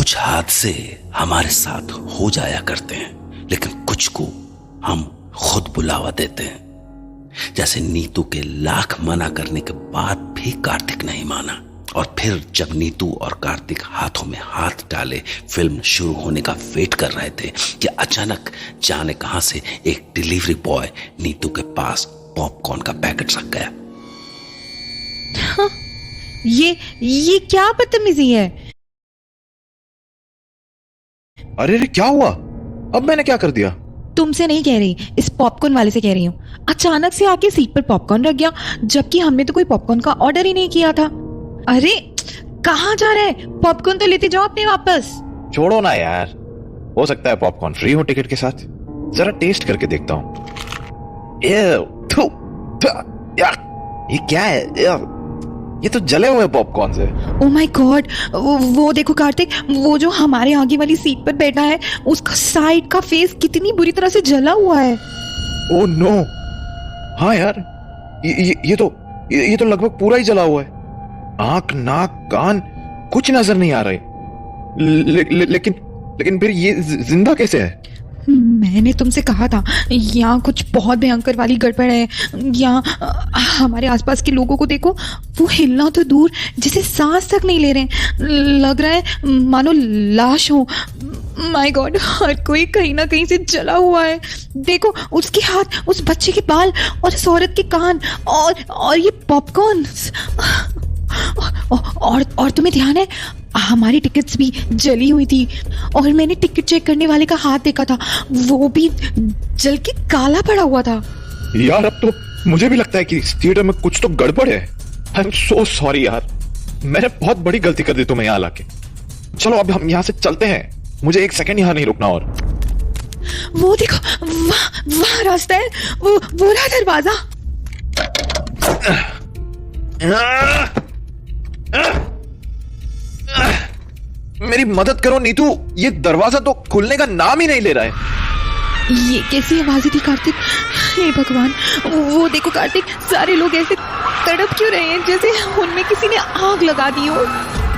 कुछ हादसे हमारे साथ हो जाया करते हैं, लेकिन कुछ को हम खुद बुलावा देते हैं। जैसे नीतू के लाख मना करने के बाद भी कार्तिक नहीं माना, और फिर जब नीतू और कार्तिक हाथों में हाथ डाले फिल्म शुरू होने का वेट कर रहे थे कि अचानक जाने कहां से एक डिलीवरी बॉय नीतू के पास पॉपकॉर्न का पैकेट रख गया। हाँ, ये क्या बदतमीजी है। अरे क्या हुआ? अब मैंने क्या कर दिया? तुमसे नहीं कह रही, इस पॉपकॉर्न वाले से कह रही हूँ। अचानक से आके सीट पर पॉपकॉर्न रख गया, जबकि हमने तो कोई पॉपकॉर्न का ऑर्डर ही नहीं किया था। अरे कहाँ जा रहे हैं? पॉपकॉर्न तो लेते जाओ अपने वापस। छोड़ो ना यार, हो सकता है पॉपकॉर्न फ्री हो टिकट के साथ। जरा टेस्ट करके देखता हूँ। यार ये क्या है यार? ये तो जले हुए पॉपकॉर्न है। ओ माय गॉड, वो देखो कार्तिक, वो जो हमारे आगे वाली सीट पर बैठा है उसका साइड का फेस कितनी बुरी तरह से जला हुआ है। ओह नो, हाँ यार, ये तो लगभग पूरा ही जला हुआ है। आंख, नाक, कान कुछ नजर नहीं आ रहे। लेकिन फिर ये जिंदा कैसे है? मैंने तुमसे कहा था यहाँ कुछ बहुत भयंकर वाली गड़बड़ है। यहाँ हमारे आसपास के लोगों को देखो, वो हिलना तो दूर, जैसे सांस तक नहीं ले रहे। लग रहा है मानो लाश हो। माय गॉड, हर कोई कहीं ना कहीं से जला हुआ है। देखो उसके हाथ, उस बच्चे के बाल, और इस औरत के कान, और ये पॉपकॉर्न। और तुम्हें ध्यान है, हमारी टिकट्स भी जली हुई थी, और मैंने टिकट चेक करने वाले का हाथ देखा था, वो भी जल के काला पड़ा हुआ था। यार अब तो मुझे भी लगता है कि इस थिएटर में कुछ तो गड़बड़ है। आई एम सो सॉरी यार, मैंने बहुत बड़ी गलती कर दी तुम्हें यहाँ लाके। चलो अब हम यहाँ से चलते हैं, मुझे एक सेकंड यहाँ नहीं रुकना। और वो देखो, वहाँ रास्ता है, वो रहा दरवाजा। मेरी मदद करो नीतू, ये दरवाजा तो खुलने का नाम ही नहीं ले रहा है। ये कैसी आवाजें थी कार्तिक? हे भगवान, वो देखो कार्तिक, सारे लोग ऐसे तड़प क्यों रहे हैं जैसे उनमें किसी ने आग लगा दी हो।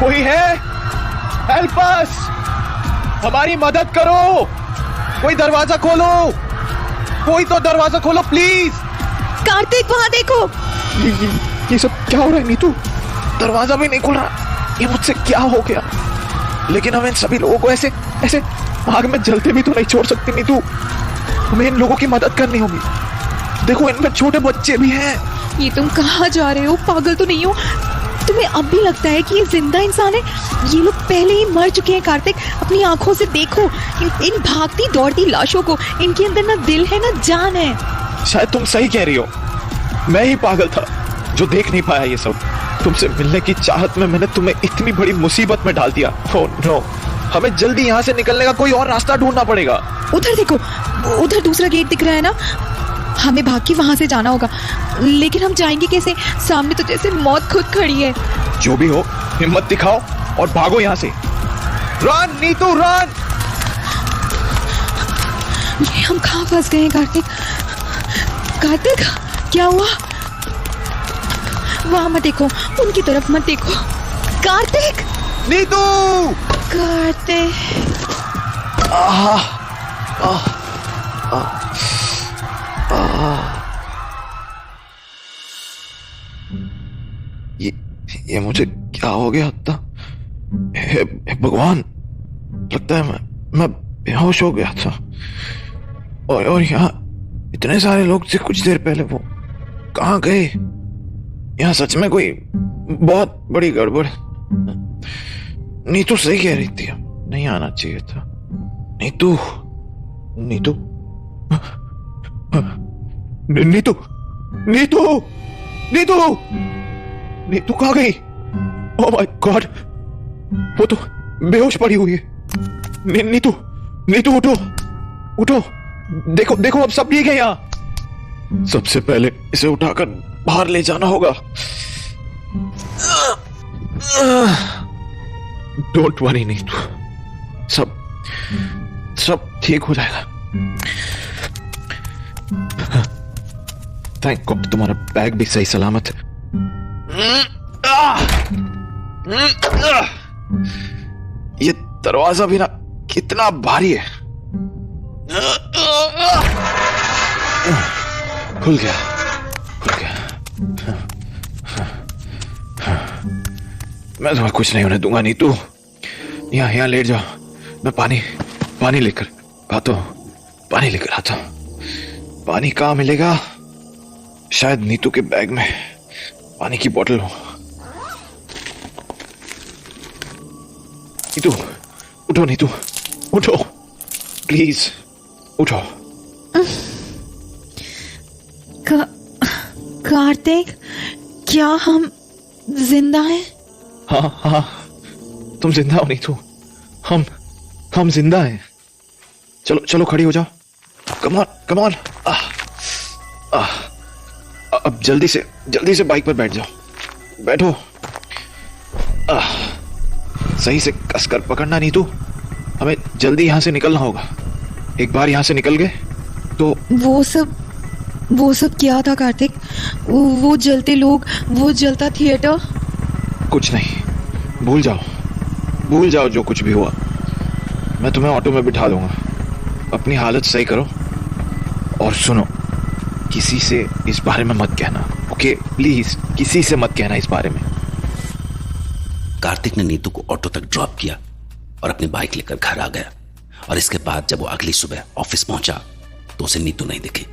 कोई है? हेल्प अस, हमारी मदद करो, कोई दरवाजा खोलो, कोई तो दरवाजा खोलो प्लीज। कार्तिक वहां देखो। ये सब क्या हो रहा है नीतू? दरवाजा भी नहीं खुल रहा, ये मुझसे क्या हो गया? लेकिन हम इन सभी लोगों को ऐसे आग में जलते भी तो नहीं छोड़ सकते नीतू। हमें इन लोगों की मदद करनी होगी। देखो इनमें छोटे बच्चे भी हैं। ये तुम कहाँ जा रहे हो? पागल तो नहीं हो? तुम्हें अब भी लगता है कि ये जिंदा इंसान है? ये लोग पहले ही मर चुके हैं कार्तिक। अपनी आंखों से देखो इन भागती दौड़ती लाशों को, इनके अंदर ना दिल है ना जान है। शायद तुम सही कह रही हो, मैं ही पागल था जो देख नहीं पाया ये सब। तुमसे मिलने की चाहत में मैंने तुम्हें इतनी बड़ी मुसीबत में डाल दिया। ओह नो, हमें जल्दी यहाँ से निकलने का कोई और रास्ता ढूंढना पड़ेगा। उधर देखो, उधर दूसरा गेट दिख रहा है ना, हमें भाग के वहां से जाना होगा। लेकिन हम जाएंगे कैसे? सामने तो जैसे मौत खुद खड़ी है। जो भी हो, हिम्मत दिखाओ और भागो यहाँ से। Run Neetu run. ये हम कहाँ फंस गए हैं कार्तिक? कार्तिक क्या हुआ? वहां मत देखो, उनकी तरफ मत देखो। कार्तिक! नीतू! कार्तिक! ये मुझे क्या हो गया था? हे भगवान, लगता है मैं बेहोश हो गया था। और यहाँ इतने सारे लोग थे कुछ देर पहले, वो कहाँ गए? यहाँ सच में कोई बहुत बड़ी गड़बड़। नीतू सही कह रही थी, नहीं आना चाहिए था। नीतू नीतू नीतू नीतू नीतू नीतू कहाँ गई? ओह माय गॉड, वो तो बेहोश पड़ी हुई है। नीतू नीतू उठो उठो, देखो देखो अब सब ठीक है यहाँ। सबसे पहले इसे उठाकर बाहर ले जाना होगा। डोंट वरी नीतू, सब ठीक हो जाएगा। थैंक गॉड तुम्हारा बैग भी सही सलामत है। ये दरवाजा भी ना कितना भारी है। खुल गया, खुल गया। मैं तुम्हें कुछ नहीं होने दूंगा नीतू। यहाँ लेट जाओ, मैं पानी लेकर आता हूँ। पानी लेकर आता हूँ। पानी कहाँ मिलेगा? शायद नीतू के बैग में पानी की बोतल हो। नीतू उठो, नीतू उठो, प्लीज उठो। कार्तिक, क्या हम जिंदा हैं? हाँ, तुम जिंदा हो नीतू। हम जिंदा हैं। चलो खड़ी हो जाओ। Come on. अब जल्दी से बाइक पर बैठ जाओ। बैठो। सही से कसकर पकड़ना नीतू, हमें जल्दी यहां से निकलना होगा। एक बार यहां से निकल गए तो वो सब क्या था कार्तिक? वो जलते लोग, वो जलता थिएटर? कुछ नहीं, भूल जाओ जो कुछ भी हुआ। मैं तुम्हें ऑटो में बिठा दूंगा। अपनी हालत सही करो और सुनो, किसी से इस बारे में मत कहना, ओके? प्लीज किसी से मत कहना इस बारे में। कार्तिक ने नीतू को ऑटो तक ड्रॉप किया और अपनी बाइक लेकर घर आ गया। और इसके बाद जब वो अगली सुबह ऑफिस पहुंचा तो उसे नीतू नहीं दिखी।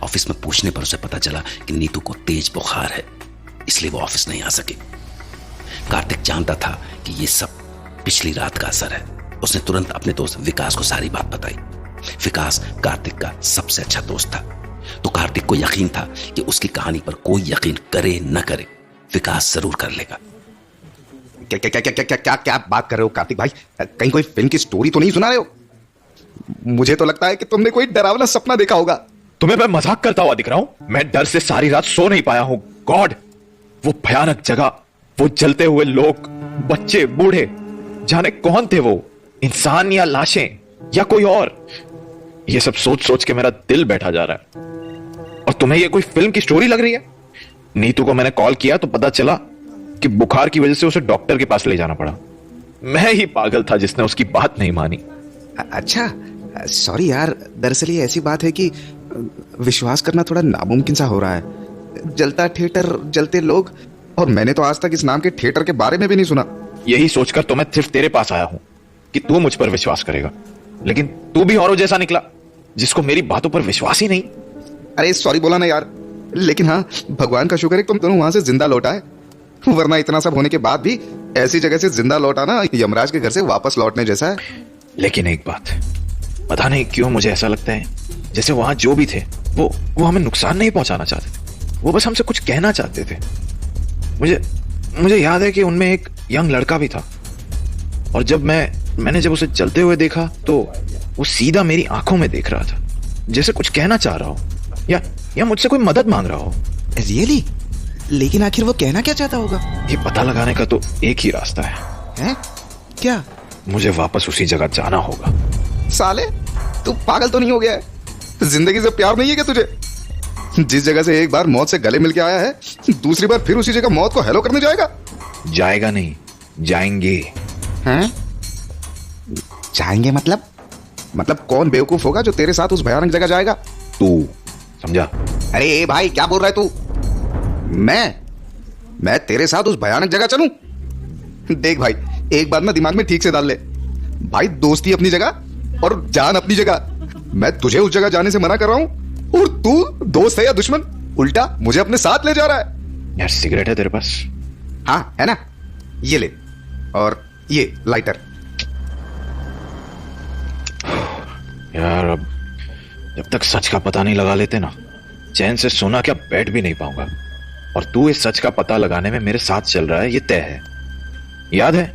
ऑफिस में पूछने पर उसे पता चला कि नीतू को तेज बुखार है, इसलिए वो ऑफिस नहीं आ सकी। कार्तिक जानता था कि ये सब पिछली रात का असर है। उसने तुरंत अपने दोस्त विकास को सारी बात बताई। विकास कार्तिक का सबसे अच्छा दोस्त था, तो कार्तिक को यकीन था कि उसकी कहानी पर कोई यकीन करे न करे, विकास जरूर कर लेगा। क्या बात कर रहे हो कार्तिक भाई? कहीं कोई फिल्म की स्टोरी तो नहीं सुना रहे हो? मुझे तो लगता है कि तुमने कोई डरावना सपना देखा होगा। तुम्हें मैं मजाक करता हुआ दिख रहा हूं? मैं डर से सारी रात सो नहीं पाया हूं। गॉड, वो भयानक जगह, वो जलते हुए लोग, बच्चे बूढ़े, जाने कौन थे वो, इंसान या लाशें या कोई और। ये सब सोच के मेरा दिल बैठा जा रहा है। और तुम्हें ये कोई फिल्म की स्टोरी लग रही है? नीतू को मैंने कॉल किया तो पता चला कि बुखार की वजह से उसे डॉक्टर के पास ले जाना पड़ा। मैं ही पागल था जिसने उसकी बात नहीं मानी। अच्छा, सॉरी यार, दरअसल ये ऐसी बात है कि विश्वास करना थोड़ा नामुमकिन सा हो रहा है। जलता थिएटर, जलते लोग, और मैंने तो आज तक इस नाम के थिएटर के बारे में भी नहीं सुना। यही सोचकर तो मैं सिर्फ तेरे पास आया हूं कि तू मुझ पर विश्वास करेगा, लेकिन तू भी औरों जैसा निकला जिसको मेरी बातों पर विश्वास ही नहीं। अरे सॉरी बोला ना यार, लेकिन हाँ, भगवान का शुक्र है तुम दोनों वहां से जिंदा लौटा है, वरना इतना सब होने के बाद भी ऐसी जगह से जिंदा लौटा ना यमराज के घर से वापस लौटने जैसा है। लेकिन एक बात, पता नहीं क्यों मुझे ऐसा लगता है जैसे वहां जो भी थे वो हमें नुकसान नहीं पहुंचाना चाहते थे। वो बस हमसे कुछ कहना चाहते थे। मुझे याद है कि उनमें एक यंग लड़का भी था, और जब मैंने जब उसे चलते हुए देखा तो वो सीधा मेरी आंखों में देख रहा था, जैसे कुछ कहना चाह रहा हो या मुझसे कोई मदद मांग रहा हो। रियली? लेकिन आखिर वो कहना क्या चाहता होगा? ये पता लगाने का तो एक ही रास्ता है। हैं? क्या? मुझे वापस उसी जगह जाना होगा। साले, तू पागल तो नहीं हो गया है? जिंदगी से प्यार नहीं है क्या तुझे? जिस जगह से एक बार मौत से गले मिल के आया है, दूसरी बार फिर उसी जगह मौत को हेलो करने जाएगा? जाएगा नहीं, जाएंगे। हैं? जाएंगे मतलब कौन बेवकूफ होगा जो तेरे साथ उस भयानक जगह जाएगा? तू समझा? अरे भाई, क्या बोल रहा है तू? मैं तेरे साथ उस भयानक जगह चलूं? देख भाई, एक बात ना दिमाग में ठीक से डाल ले भाई, दोस्ती अपनी जगह और जान अपनी जगह। मैं तुझे उस जगह जाने से मना कर रहा हूं, और तू दोस्त है या दुश्मन, उल्टा मुझे अपने साथ ले जा रहा है। यार, सिगरेट है तेरे पास? हाँ है ना, ये ले, और ये लाइटर। यार, अब जब तक सच का पता नहीं लगा लेते ना, चैन से सोना क्या बैठ भी नहीं पाऊंगा। और तू इस सच का पता लगाने में मेरे साथ चल रहा है, ये तय है। याद है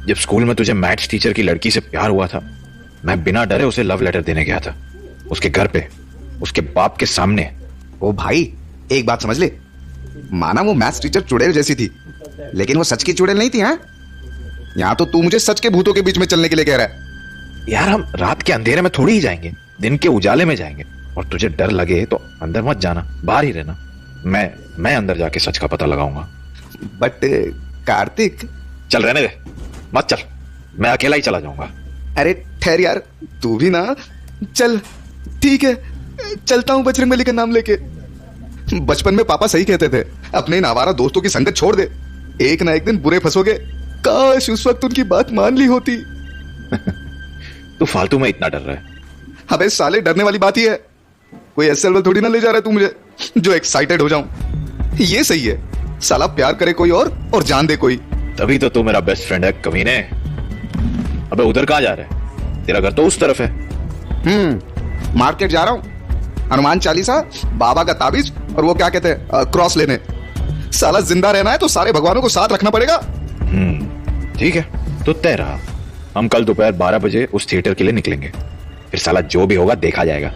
जब स्कूल में तुझे मैथ्स टीचर की लड़की से प्यार हुआ था, मैं बिना डरे उसे लव लेटर देने गया था, उसके घर पे, उसके बाप के सामने। ओ भाई, एक बात समझ ले, माना वो मैथ्स टीचर चुड़ैल जैसी थी, लेकिन वो सच की चुड़ैल नहीं थी। हाँ, यहाँ तो तू मुझे सच के भूतों के बीच में चलने के लिए कह रहा है। यार, हम रात के अंधेरे में थोड़ी ही जाएंगे, दिन के उजाले में जाएंगे। और तुझे डर लगे तो अंदर मत जाना, बाहर ही रहना। मैं अंदर जाके सच का पता लगाऊंगा। बट कार्तिक। चल, रहने दे, मत चल। मैं अकेला ही चला जाऊंगा। अरे ठहर यार, तू भी ना। चल ठीक है, चलता हूं बजरंगबली का नाम लेके। बचपन में पापा सही कहते थे, अपने इन आवारा दोस्तों की संगत छोड़ दे, एक ना एक दिन बुरे फंसोगे। काश उस वक्त उनकी बात मान ली होती। तू फालतू में इतना डर रहा है। अबे साले, डरने वाली बात ही है। कोई ऐसे लेवल थोड़ी ना ले जा रहा है तू मुझे जो एक्साइटेड हो जाऊं। ये सही है, साला प्यार करे कोई और जान दे कोई। तभी तो तू मेरा बेस्ट फ्रेंड है कमीने। अबे उधर कहां जा रहा है? तेरा घर तो उस तरफ है। मार्केट जा रहा हूं, हनुमान चालीसा, बाबा का ताबीज और वो क्या कहते हैं क्रॉस लेने। साला जिंदा रहना है तो सारे भगवानों को साथ रखना पड़ेगा। ठीक है, तो तय रहा। हम कल दोपहर 12 बजे उस थिएटर के लिए निकलेंगे। फिर साला जो भी होगा देखा जाएगा।